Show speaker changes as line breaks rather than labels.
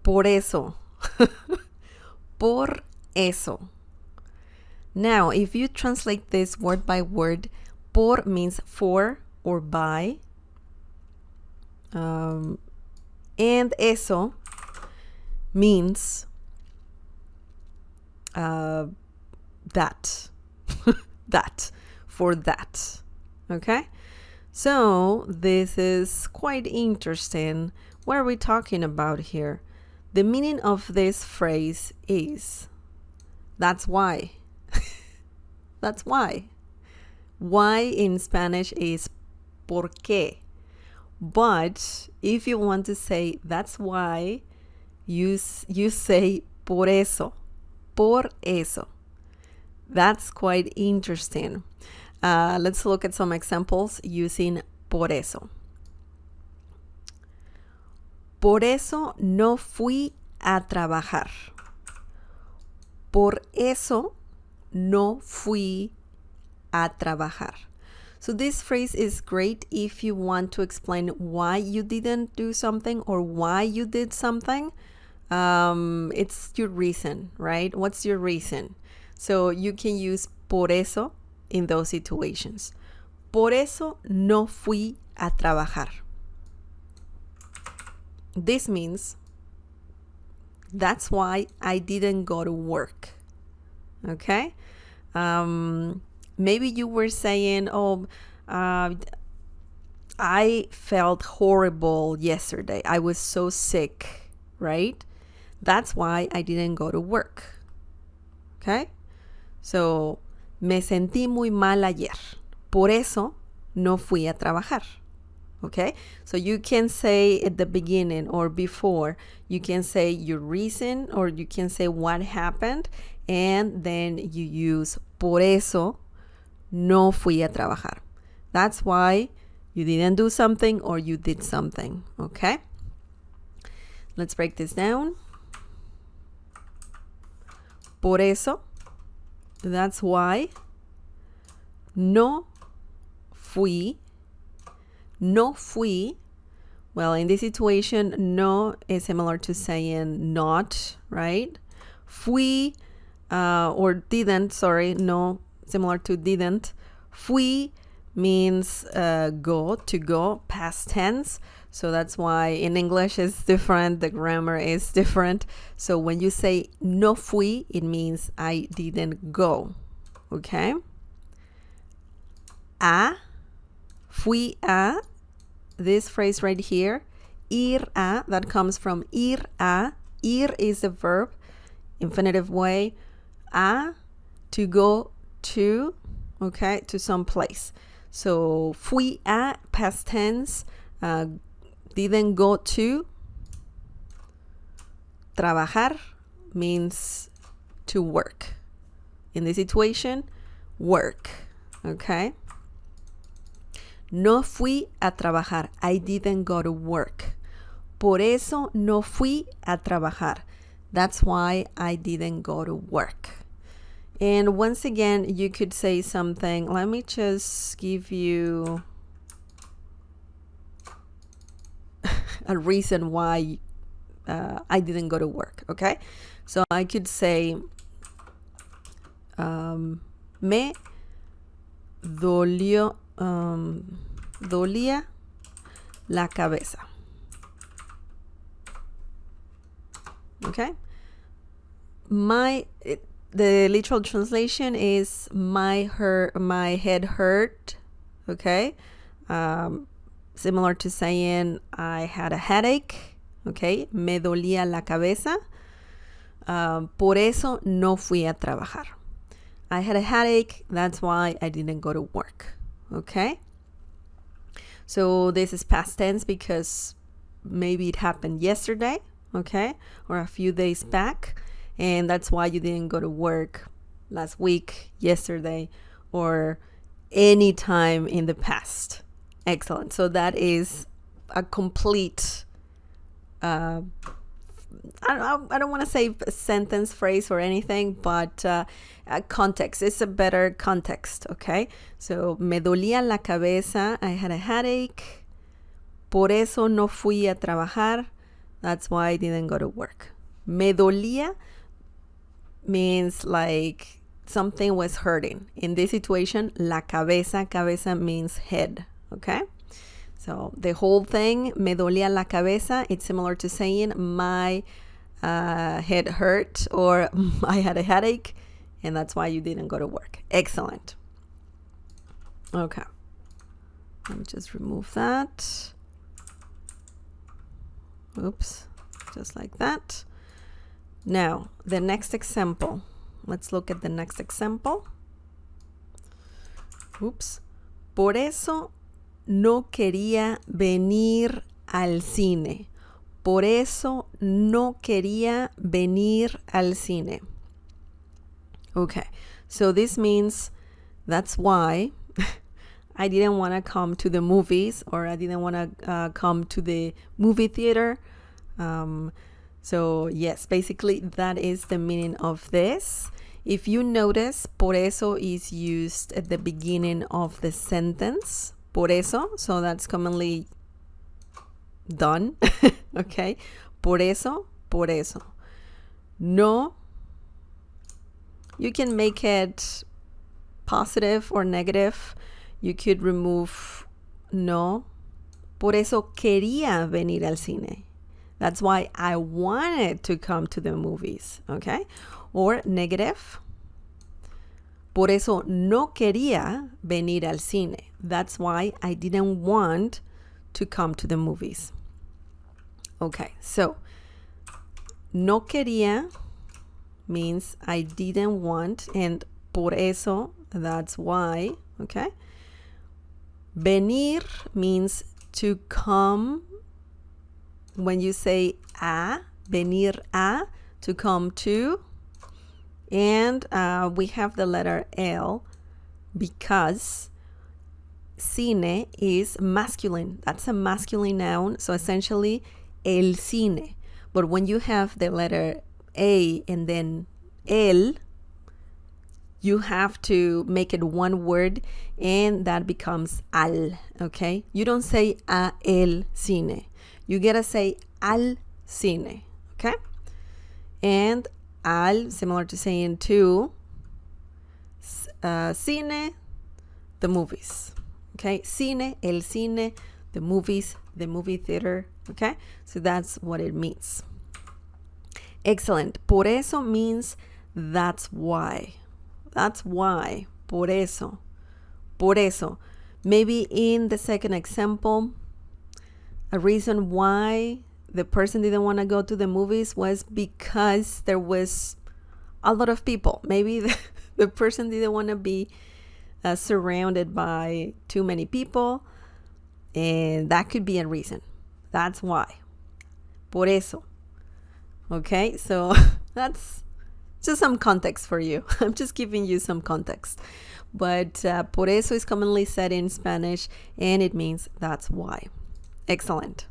Por eso. Por eso. Now, if you translate this word by word, por means for or by. And eso means that. That. For that. Okay? So, this is quite interesting. What are we talking about here? The meaning of this phrase is, that's why. That's why. Why in Spanish is por qué. But if you want to say that's why, you say por eso. Por eso. That's quite interesting. Let's look at some examples using por eso. Por eso no fui a trabajar. Por eso no fui a trabajar. So this phrase is great if you want to explain why you didn't do something or why you did something. It's your reason, right? What's your reason? So you can use por eso in those situations. Por eso no fui a trabajar. This means that's why I didn't go to work. Okay? Maybe you were saying, I felt horrible yesterday. I was so sick, right? That's why I didn't go to work. Okay? So, me sentí muy mal ayer. Por eso no fui a trabajar. Okay? So you can say at the beginning or before, you can say your reason or you can say what happened, and then you use por eso no fui a trabajar. That's why you didn't do something or you did something. Okay? Let's break this down. Por eso, that's why. No fui. No fui. Well, in this situation, no is similar to saying not, right? Fui or didn't, sorry, no, similar to didn't. Fui means go, to go, past tense. So that's why in English it's different, the grammar is different. So when you say no fui, it means I didn't go. Okay? A, fui a, this phrase right here, ir a, that comes from ir a. Ir is the verb, infinitive way. A, to go to, okay, to some place. So fui a, past tense, didn't go to. Trabajar means to work. In this situation, work, okay? No fui a trabajar. I didn't go to work. Por eso no fui a trabajar. That's why I didn't go to work. And once again, you could say something. Let me just give you a reason why I didn't go to work, okay? So I could say, me dolió, dolía la cabeza. Okay? The literal translation is my head hurt, okay? Similar to saying I had a headache, okay? Me dolía la cabeza. Por eso no fui a trabajar. I had a headache, that's why I didn't go to work, okay? So this is past tense because maybe it happened yesterday, okay? Or a few days back, and that's why you didn't go to work last week, yesterday, or any time in the past. Excellent. So that is a complete, I don't want to say a sentence, phrase, or anything, but context. It's a better context, okay? So, me dolía la cabeza. I had a headache. Por eso no fui a trabajar. That's why I didn't go to work. Me dolía means like something was hurting. In this situation, la cabeza means head, okay? So the whole thing, me dolía la cabeza, it's similar to saying my head hurt or I had a headache, and that's why you didn't go to work. Excellent. Okay. Let me just remove that. Oops, just like that. Now, the next example. Let's look at the next example. Oops. Por eso no quería venir al cine. Por eso no quería venir al cine. Okay, so this means that's why I didn't want to come to the movies, or I didn't want to come to the movie theater. So yes, basically that is the meaning of this. If you notice, por eso is used at the beginning of the sentence. Por eso, so that's commonly done. Okay, por eso, por eso. No, you can make it positive or negative. You could remove no. Por eso quería venir al cine. That's why I wanted to come to the movies, okay? Or negative. Por eso no quería venir al cine. That's why I didn't want to come to the movies. Okay, so no quería means I didn't want, and por eso, that's why, okay? Venir means to come. When you say a, venir a, to come to. And we have the letter L because cine is masculine. That's a masculine noun. So essentially, el cine. But when you have the letter A and then el, you have to make it one word, and that becomes al, okay? You don't say a el cine. You gotta say al cine, okay? And al, similar to saying to, cine, the movies, okay? Cine, el cine, the movies, the movie theater, okay? So that's what it means. Excellent. Por eso means that's why. That's why. Por eso. Por eso. Maybe in the second example, a reason why the person didn't want to go to the movies was because there was a lot of people. Maybe the person didn't want to be surrounded by too many people, and that could be a reason. That's why. Por eso. Okay, so that's just some context for you. I'm just giving you some context. But por eso is commonly said in Spanish, and it means that's why. Excellent.